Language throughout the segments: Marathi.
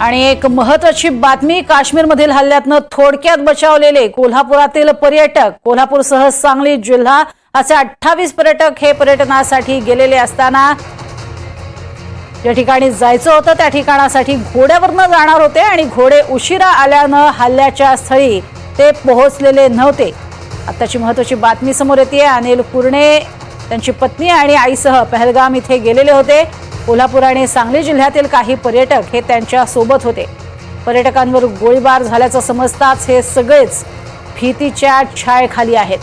आणि एक महत्त्वाची बातमी, काश्मीरमधील हल्ल्यातनं थोडक्यात बचावलेले कोल्हापुरातील पर्यटक, कोल्हापूरसह सांगली जिल्हा असे 28 पर्यटक हे पर्यटनासाठी गेलेले असताना ज्या ठिकाणी जायचं होतं त्या ठिकाणासाठी घोड्यावरनं जाणार होते आणि घोडे उशिरा आल्यानं हल्ल्याच्या स्थळी ते पोहोचलेले नव्हते। आताची महत्त्वाची बातमी समोर येते। अनिल कुरणे त्यांची पत्नी आणि आईसह पहलगाम इथे गेलेले होते। कोल्हापूर आणि सांगली जिल्ह्यातील काही पर्यटक हे त्यांच्या सोबत होते। पर्यटकांवर गोळीबार झाल्याचं समजताच हे सगळेच भीतीच्या छायेखाली आहेत।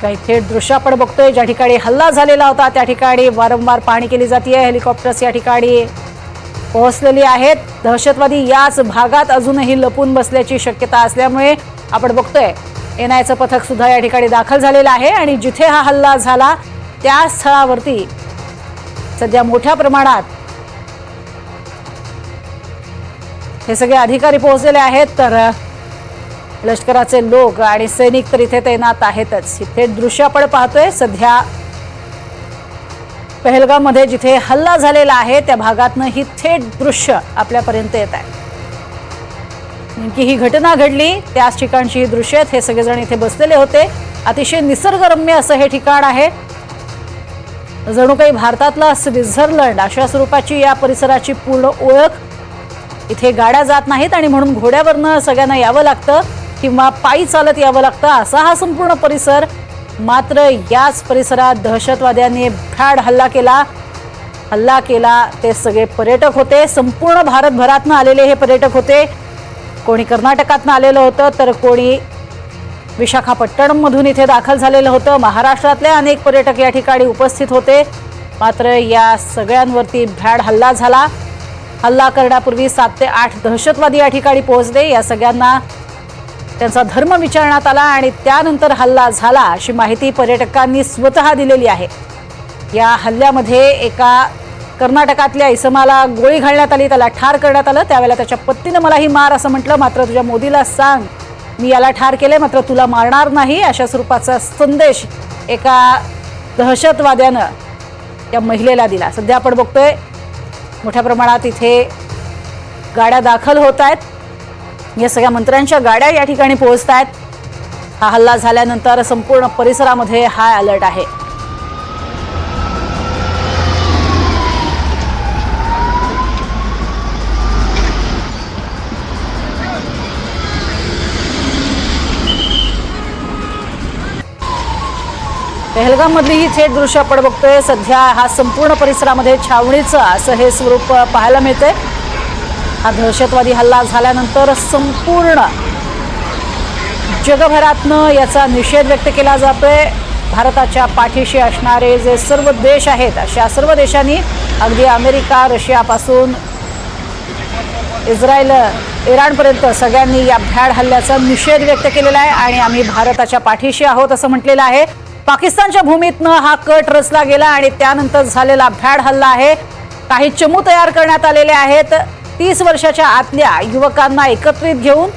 काही थेट दृश्य आपण बघतोय, ज्या ठिकाणी हल्ला झालेला होता त्या ठिकाणी वारंवार पाहणी केली जाते। हेलिकॉप्टर्स या ठिकाणी पोहोचलेली आहेत। दहशतवादी याच भागात अजूनही लपून बसल्याची शक्यता असल्यामुळे आपण बघतोय एनआयचं पथक सुद्धा या ठिकाणी दाखल झालेलं आहे आणि जिथे हा हल्ला झाला त्या स्थळावरती सध्या मोठ्या प्रमाणात हे सगळे अधिकारी पोहोचलेले आहेत। तर लष्कराचे लोक आणि सैनिक तर इथे तैनात आहेतच। इथे दृश्य आपण पाहतोय सध्या पहलगाम मध्ये जिथे हल्ला झालेला आहे त्या भागातनं ही थेट दृश्य आपल्यापर्यंत येत आहे। नेमकी ही घटना घडली त्याच ठिकाणची ही दृश्य आहेत। हे सगळेजण इथे बसलेले होते। अतिशय निसर्गरम्य असं हे ठिकाण आहे। जणू काही भारतातला स्वित्झर्लंड अशा स्वरूपाची या परिसराची पूर्ण ओळख। इथे गाड्या जात नाहीत आणि म्हणून घोड्यावरनं सगळ्यांना यावं लागतं किंवा पायी चालत यावं लागतं असा हा संपूर्ण परिसर। मात्र याच परिसरात दहशतवाद्यांनी भ्याड हल्ला केला। ते सगळे पर्यटक होते, संपूर्ण भारतभरातनं आलेले हे पर्यटक होते। कोणी कर्नाटकातनं आलेलं होतं तर कोणी विशाखापट्टणम मधून इथे दाखल झालेलं होतं। महाराष्ट्रातले अनेक पर्यटक या ठिकाणी उपस्थित होते। मात्र या सगळ्यांवरती भ्याड हल्ला झाला। हल्ला करण्यापूर्वी 7 ते 8 दहशतवादी या ठिकाणी पोहोचले। या सगळ्यांना त्यांचा धर्म विचारण्यात आला आणि त्यानंतर हल्ला झाला अशी माहिती पर्यटकांनी स्वतः दिलेली आहे। या हल्ल्यामध्ये एका कर्नाटकातल्या इसमाला गोळी घालण्यात आली, त्याला ठार करण्यात आलं। त्यावेळेला त्याच्या पत्नीने मला ही मार असं म्हटलं, मात्र तुझ्या मोदीला सांग मी याला ठार केले मात्र तुला मारणार नाही अशा स्वरूपाचा संदेश एका दहशतवाद्यानं त्या महिलेला दिला। सध्या आपण बघतोय मोठ्या प्रमाणात इथे गाड्या दाखल होत आहेत। या सगळ्या मंत्र्यांच्या गाड्या या ठिकाणी पोहोचत आहेत। हा हल्ला झाल्यानंतर संपूर्ण परिसरामध्ये हाय अलर्ट आहे। पहलगाम मधली ही थेट दृश्य आपण बघतोय। सध्या हा संपूर्ण परिसरामध्ये छावणीचं असं हे स्वरूप पाहायला मिळतंय। हा दहशतवादी हल्ला झाल्यानंतर संपूर्ण जगभरातनं याचा निषेध व्यक्त केला जातोय। भारताच्या पाठीशी असणारे जे सर्व देश आहेत अशा सर्व देशांनी अगदी अमेरिका, रशियापासून इस्रायल, इराणपर्यंत सगळ्यांनी या भ्याड हल्ल्याचा निषेध व्यक्त केलेला आहे आणि आम्ही भारताच्या पाठीशी आहोत असं म्हटलेलं आहे। पाकिस्तानच्या भूमीतनं हा कट रचला गेला आणि त्यानंतर झालेला भ्याड हल्ला आहे। काही चमू तयार करण्यात आलेले आहेत। 30 वर्षाच्या आतल्या युवकांना एकत्रित घेऊन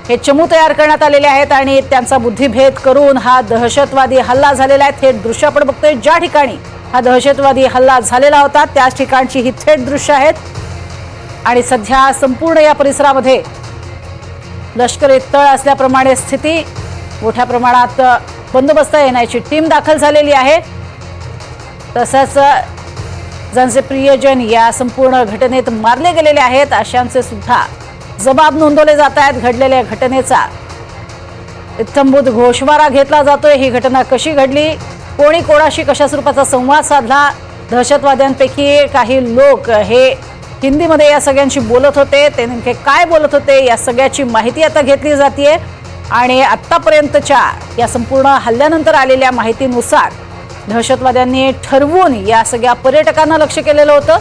हे चमू तयार करण्यात आलेले आहेत आणि त्यांचा बुद्धिभेद करून हा दहशतवादी हल्ला झालेला आहे। थेट दृश्य आपण बघतोय, ज्या ठिकाणी हा दहशतवादी हल्ला झालेला होता त्याच ठिकाणची ही थेट दृश्य आहेत आणि सध्या संपूर्ण या परिसरामध्ये लष्करी तळ असल्याप्रमाणे स्थिती, मोठ्या प्रमाणात बंदोबस्त येण्याची टीम दाखल झालेली आहे। तसंच ज्यांचे प्रियजन या संपूर्ण घटनेत मारले गेलेले आहेत अशांचे सुद्धा जबाब नोंदवले जात आहेत। घडलेल्या घटनेचा इत्थंभूत गोषवारा घेतला जातोय। ही घटना कशी घडली, कोणी कोणाशी कशा स्वरूपाचा संवाद साधला, दहशतवाद्यांपैकी काही लोक हे हिंदीमध्ये या सगळ्यांशी बोलत होते, ते नेमके काय बोलत होते या सगळ्याची माहिती आता घेतली जाते आणि आतापर्यंतच्या या संपूर्ण हल्ल्यानंतर आलेल्या माहितीनुसार दहशतवाद्यांनी ठरवून या सगळ्या पर्यटकांना लक्ष केलेलं होतं।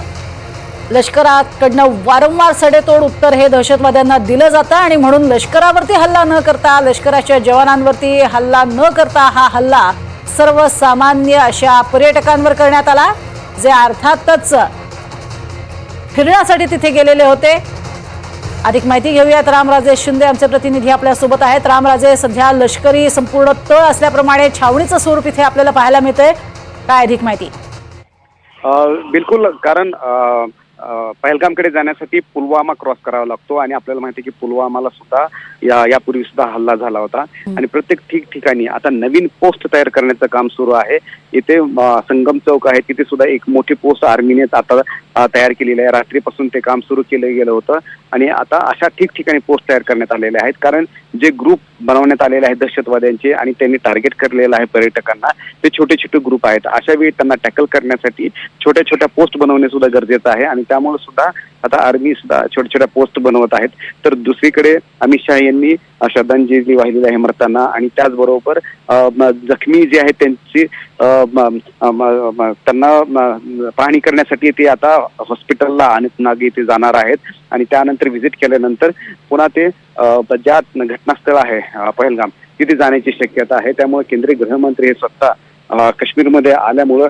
लष्कराकडनं वारंवार सडेतोड उत्तर हे दहशतवाद्यांना दिलं जातं आणि म्हणून लष्करावरती हल्ला न करता, लष्कराच्या जवानांवरती हल्ला न करता हा हल्ला सर्वसामान्य अशा पर्यटकांवर करण्यात आला, जे अर्थातच फिरण्यासाठी तिथे गेलेले होते। अधिक माहिती घेऊयात, रामराजे शिंदे आमचे प्रतिनिधी आपल्या सोबत आहेत। रामराजे, सध्या लष्करी संपूर्ण तळ असल्याप्रमाणे छावणीचं स्वरूप इथे आपल्याला पाहायला मिळतंय, काय अधिक माहिती? बिलकुल, कारण पहलगामकडे जाण्यासाठी पुलवामा क्रॉस करावा लागतो आणि आपल्याला माहिती आहे की पुलवामाला सुद्धा यापूर्वी सुद्धा हल्ला झाला होता आणि प्रत्येक ठिकठिकाणी आता नवीन पोस्ट तयार करण्याचं काम सुरू आहे. इथे संगम चौक आहे, तिथे सुद्धा एक मोठी पोस्ट आर्मीने आता तयार केलेली आहे. रात्रीपासून ते काम सुरू केलं गेलं होतं आणि आता अशा ठिकठिकाणी पोस्ट तयार करण्यात आलेले आहेत. कारण जे ग्रुप बनवण्यात आलेले आहेत दहशतवाद्यांचे आणि त्यांनी टार्गेट करलेलं आहे पर्यटकांना, ते छोटे छोटे ग्रुप आहेत. अशा वेळी त्यांना टॅकल करण्यासाठी छोट्या छोट्या पोस्ट बनवणे सुद्धा गरजेचं आहे आणि त्यामुळे सुद्धा आता आर्मी सुद्धा छोट्या छोट्या पोस्ट बनवत आहेत. तर दुसरीकडे अमित शहा यांनी श्रद्धांजली वाहिलेली आहे मृतांना आणि त्याचबरोबर जखमी जे आहेत त्यांची त्यांना पाहणी करण्यासाठी ते आता हॉस्पिटलला अनंतनाग येथे जाणार आहेत आणि त्यानंतर व्हिजिट केल्यानंतर पुन्हा ते ज्या घटनास्थळ आहे पहलगाम तिथे जाण्याची शक्यता आहे. त्यामुळे केंद्रीय गृहमंत्री हे स्वतः काश्मीरमध्ये आल्यामुळं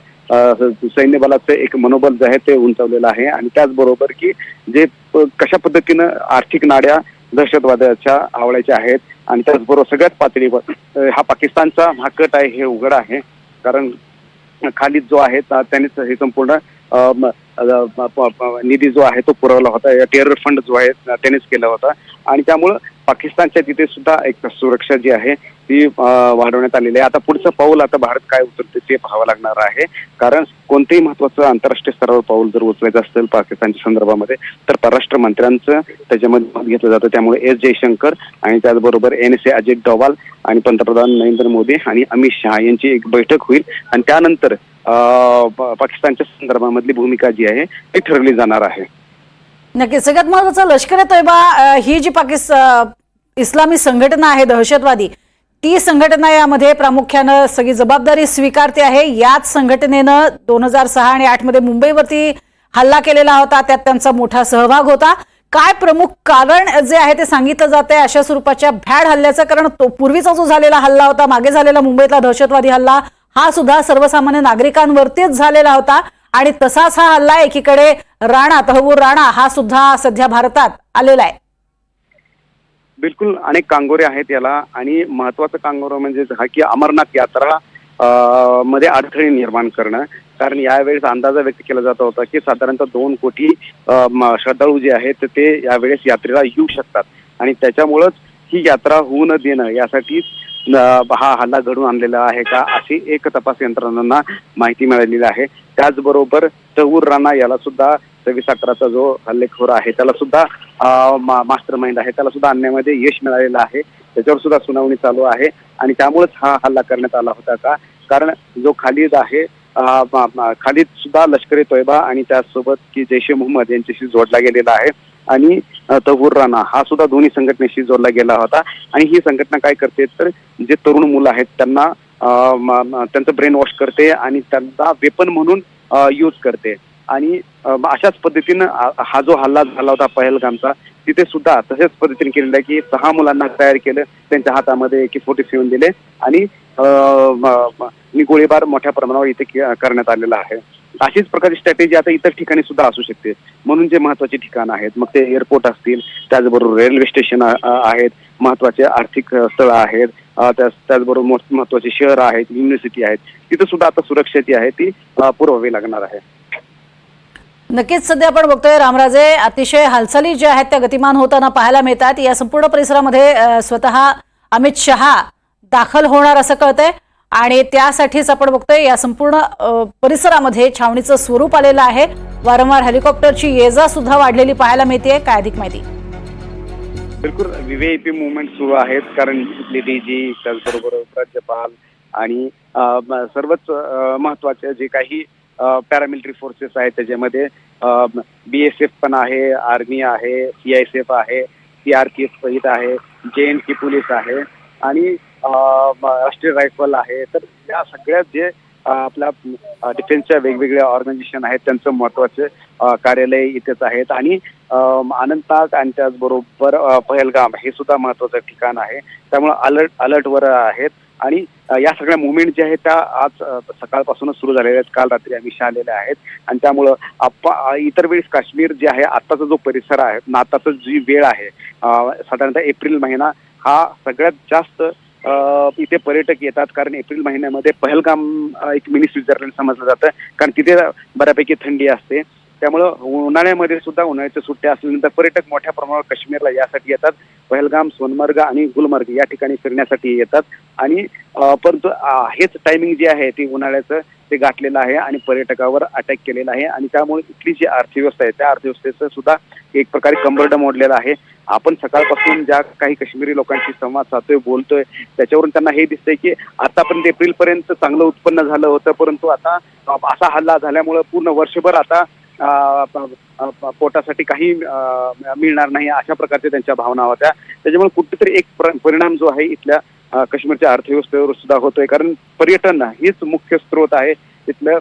सैन्य बलाचं एक मनोबल जे आहे ते उंचावलेलं आहे आणि त्याचबरोबर की जे कशा पद्धतीनं आर्थिक नाड्या दहशतवादाच्या आवळ्याच्या आहेत आणि त्याचबरोबर सगळ्याच पातळीवर हा पाकिस्तानचा हा कट आहे हे उघड आहे. कारण खालीद जो आहे त्यानेच हे संपूर्ण निधी जो आहे तो पुरवला होता, टेरर फंड जो आहे त्यानेच केला होता आणि त्यामुळं पाकिस्तानच्या तिथे सुद्धा एक सुरक्षा जी आहे ती वाढवण्यात आलेली आहे. आता पुढचं पाऊल आता भारत काय उचलते ते पाहावं लागणार आहे. कारण कोणतेही महत्वाचं आंतरराष्ट्रीय स्तरावर पाऊल जर उचलायचं असेल पाकिस्तानच्या संदर्भामध्ये तर परराष्ट्र मंत्र्यांचं त्याच्यामध्ये मत घेतलं जातं. त्यामुळे एस जयशंकर आणि त्याचबरोबर NSA अजित डोवाल आणि पंतप्रधान नरेंद्र मोदी आणि अमित शहा यांची एक बैठक होईल आणि त्यानंतर पाकिस्तानच्या संदर्भामधली भूमिका जी आहे ती ठरवली जाणार आहे. नक्कीच. सगळ्यात महत्वाचं लष्कर-ए-तोयबा ही जी इस्लामी संघटना आहे दहशतवादी, ती संघटना यामध्ये प्रामुख्यानं सगळी जबाबदारी स्वीकारते आहे. याच संघटनेनं 2006 आणि 2008 मध्ये मुंबईवरती हल्ला केलेला होता, त्यात त्यांचा मोठा सहभाग होता. काय प्रमुख कारण जे आहे ते सांगितलं जात आहे अशा स्वरूपाच्या भ्याड हल्ल्याचं? कारण तो पूर्वीचा जो झालेला हल्ला होता, मागे झालेला मुंबईतला दहशतवादी हल्ला, हा सुद्धा सर्वसामान्य नागरिकांवरतीच झालेला होता आणि तसाच हा हल्ला एकीकडे तहव्वूर राणा हा सुद्धा सध्या भारतात आलेला आहे. बिलकुल अनेक कांगोरे आहेत याला आणि महत्वाचं कांगोरं म्हणजे हा की अमरनाथ यात्रा मध्ये अडथळे निर्माण करणं. कारण यावेळेस अंदाजा व्यक्त केला जात होता की साधारणतः 2 कोटी श्रद्धाळू जे आहेत ते यावेळेस यात्रेला येऊ शकतात आणि त्याच्यामुळंच ही यात्रा होऊ न देणं यासाठी हा हल्ला घडून आणलेला आहे का अशी एक तपास यंत्रणांना माहिती मिळालेली आहे. त्याचबरोबर तहव्वूर राणा याला सुद्धा 26/11चा जो हल्लेखोर आहे त्याला सुद्धा मास्टर माइंड आहे त्याला सुद्धा आणण्यामध्ये यश मिळालेलं आहे. त्याच्यावर सुद्धा सुनावणी चालू आहे आणि त्यामुळेच हा हल्ला करण्यात आला होता का? कारण जो खालिद आहे खालिद सुद्धा लष्कर-ए-तोयबा आणि त्यासोबत की जैश-ए-मोहम्मद यांच्याशी जोडला गेलेला आहे आणि तहव्वूर राणा हा सुद्धा दोन्ही संघटनेशी जोडला गेला होता. आणि ही संघटना काय करते तर जे तरुण मुलं आहेत त्यांना त्यांचं ब्रेन वॉश करते आणि त्यांना वेपन म्हणून यूज करते आणि अशाच पद्धतीनं हा जो हल्ला झाला होता पहलगामचा तिथे सुद्धा तशाच पद्धतीने केलेला आहे की 6 मुलांना तयार केलं, त्यांच्या हातामध्ये AK-47 दिले आणि गोळीबार मोठ्या प्रमाणावर इथे करण्यात आलेला आहे. अशीच प्रकारची स्ट्रॅटेजी आता इतर ठिकाणी सुद्धा असू शकते. म्हणून जे महत्वाची ठिकाणं आहेत मग ते एअरपोर्ट असतील, त्याचबरोबर रेल्वे स्टेशन आहेत, महत्वाचे आर्थिक स्थळ आहेत, त्याचबरोबर महत्वाचे शहर आहेत, युनिव्हर्सिटी आहेत, तिथे सुद्धा आता सुरक्षा जी आहे ती पुरवावी लागणार आहे. नक्कीच. सध्या आपण बघतोय रामराजे, अतिशय हालचाली ज्या आहेत त्या गतिमान होताना पाहायला मिळतात. या संपूर्ण परिसरामध्ये स्वतः अमित शहा दाखल होणार असं कळतंय आणि त्यासाठीच आपण बघतोय या संपूर्ण परिसरामध्ये छावणीचं स्वरूप आलेलं आहे. वारंवार हेलिकॉप्टरची ये-जा सुद्धा वाढलेली पाहायला मिळते. काय अधिक माहिती? बिलकुल VVIP मुवमेंट सुरू आहेत. कारण DG त्याचबरोबर राज्यपाल आणि सर्वच महत्वाचे जे काही पॅरामिलिटरी फोर्सेस आहेत त्याच्यामध्ये BSF पण आहे, आर्मी आहे, CISF आहे, CRPF इथं आहे, JNK पोलीस आहे आणि राष्ट्रीय रायफल आहे. तर या सगळ्यात जे आपल्या डिफेन्सच्या वेगवेगळ्या ऑर्गनायझेशन आहेत त्यांचं महत्वाचं कार्यालय इथेच आहेत आणि अनंतनाग आणि त्याचबरोबर पहलगाम हे सुद्धा महत्वाचं ठिकाण आहे. त्यामुळे अलर्टवर आहेत आणि या सगळ्या मुवमेंट ज्या आहेत त्या आज सकाळपासूनच सुरू झालेल्या आहेत. काल रात्री अमित शहा आलेले आहेत आणि त्यामुळं इतर वेळेस काश्मीर जे आहे आत्ताचा जो परिसर आहे आत्ताचा जी वेळ आहे साधारणतः एप्रिल महिना हा सगळ्यात जास्त इथे पर्यटक येतात. कारण एप्रिल महिन्यामध्ये पहलगाम एक मिनी स्वित्झर्लंड समजलं जातं कारण तिथे बऱ्यापैकी थंडी असते त्यामुळं उन्हाळ्यामध्ये सुद्धा उन्हाळ्याच्या सुट्ट्या असल्यानंतर पर्यटक मोठ्या प्रमाणावर काश्मीरला यासाठी येतात. पहलगाम, सोनमर्ग आणि गुलमर्ग या ठिकाणी फिरण्यासाठी येतात आणि परंतु हेच टायमिंग जे आहे ते उन्हाळ्याचं ते गाठलेलं आहे आणि पर्यटकावर अटॅक केलेला आहे आणि त्यामुळे इथली जी अर्थव्यवस्था आहे त्या अर्थव्यवस्थेचं सुद्धा एक प्रकारे कंबरडं मोडलेलं आहे. आपण सकाळपासून ज्या काही काश्मीरी लोकांशी संवाद साधतोय, बोलतोय, त्याच्यावरून त्यांना हे दिसतंय की आतापर्यंत एप्रिलपर्यंत चांगलं उत्पन्न झालं होतं, परंतु आता असा हल्ला झाल्यामुळं पूर्ण वर्षभर आता पोटासाठी काही मिळणार नाही, अशा प्रकारच्या त्यांच्या भावना होत्या. त्याच्यामुळे कुठेतरी एक परिणाम जो आहे इथल्या काश्मीरच्या अर्थव्यवस्थेवर सुद्धा होतोय, कारण पर्यटन हीच मुख्य स्रोत आहे. तिथलं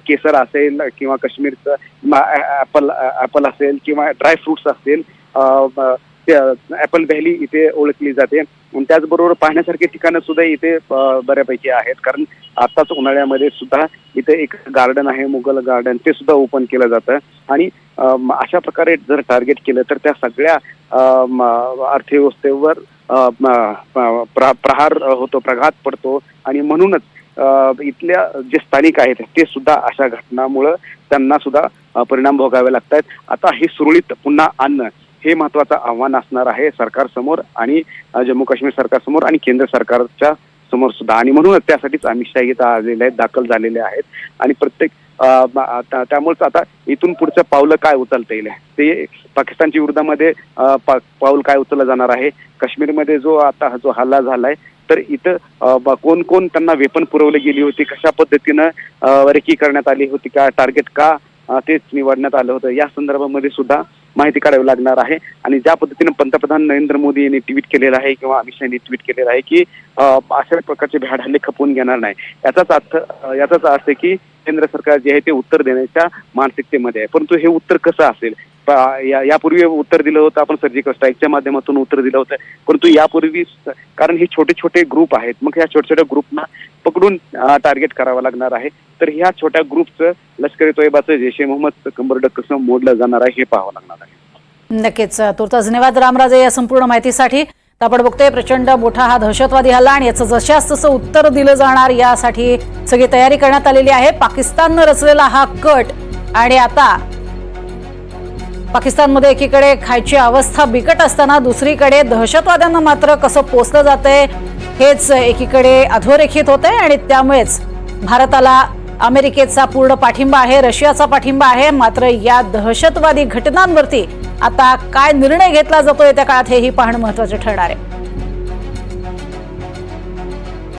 केसर असेल किंवा काश्मीरचं ॲपल असेल किंवा ड्रायफ्रुट्स असेल, ॲपल व्हॅली इथे ओळखली जाते. आणि त्याचबरोबर पाहण्यासारखे ठिकाणं सुद्धा इथे बऱ्यापैकी आहेत, कारण आताच उन्हाळ्यामध्ये सुद्धा इथे एक गार्डन आहे, मुघल गार्डन, ते सुद्धा ओपन केलं जातं. आणि अशा प्रकारे जर टार्गेट केलं तर त्या सगळ्या अर्थव्यवस्थेवर प्रहार होतो, प्रघात पडतो. आणि म्हणूनच इथल्या जे स्थानिक आहेत ते सुद्धा अशा घटनामुळं त्यांना सुद्धा परिणाम भोगावे लागतात. आता हे सुरळीत पुन्हा आणणं हे महत्वाचं आव्हान असणार आहे सरकारसमोर आणि जम्मू काश्मीर सरकारसमोर आणि केंद्र सरकारच्या समोर सुद्धा. आणि म्हणूनच त्यासाठीच अमित शाह इथं आलेले आहेत, दाखल झालेले आहेत. आणि प्रत्येक त्यामुळेच आता इथून पुढचं पावलं काय उचलता येईल ते पाकिस्तानच्या विरोधामध्ये पाऊल काय उचललं जाणार आहे, काश्मीरमध्ये जो हल्ला झालाय तर इथं कोण कोण त्यांना वेपन पुरवली गेली होती, कशा पद्धतीनं रेकी करण्यात आली होती, का टार्गेट का तेच निवडण्यात आलं होतं, या संदर्भामध्ये सुद्धा माहिती काढावी लागणार आहे. आणि ज्या पद्धतीने पंतप्रधान नरेंद्र मोदी यांनी ट्विट केलेलं आहे किंवा अमित शाह यांनी ट्विट केलेलं आहे की अशा प्रकारचे भ्याड हल्ले खपवून घेणार नाही, याचाच अर्थ आहे की केंद्र सरकार जे आहे ते उत्तर देण्याच्या मानसिकतेमध्ये आहे. परंतु हे उत्तर कसं असेल, यापूर्वी उत्तर दिलं होतं आपण सर्जिकल स्ट्राईकच्या माध्यमातून उत्तर दिलं होतं, परंतु यापूर्वी कारण हे छोटे छोटे ग्रुप आहेत, मग ह्या छोट्या छोट्या ग्रुपना पकडून टार्गेट करावं लागणार आहे. तर ह्या छोट्या ग्रुपचं लष्कर-ए तोयबाचं जैश-ए मोहम्मदचं कंबरडं कसं मोडलं जाणार आहे हे पाहावं लागणार आहे. नक्कीच. तुर्तास धन्यवाद रामराजे या संपूर्ण माहितीसाठी. आपण बघतोय प्रचंड मोठा हा दहशतवादी हल्ला आणि याचं जशास तसं उत्तर दिलं जाणार यासाठी सगळी तयारी करण्यात आलेली आहे. पाकिस्ताननं रचलेला हा कट आणि आता पाकिस्तानमध्ये एकीकडे खायची अवस्था बिकट असताना दुसरीकडे दहशतवाद्यांना मात्र कसं पोचलं जातंय हेच एकीकडे अधोरेखित होतंय. आणि त्यामुळेच भारताला अमेरिकेचा पूर्ण पाठिंबा आहे, रशियाचा पाठिंबा आहे. मात्र या दहशतवादी घटनांवरती आता काय निर्णय घेतला जातोय त्या काळात हेही पाहणं महत्त्वाचं ठरणार आहे.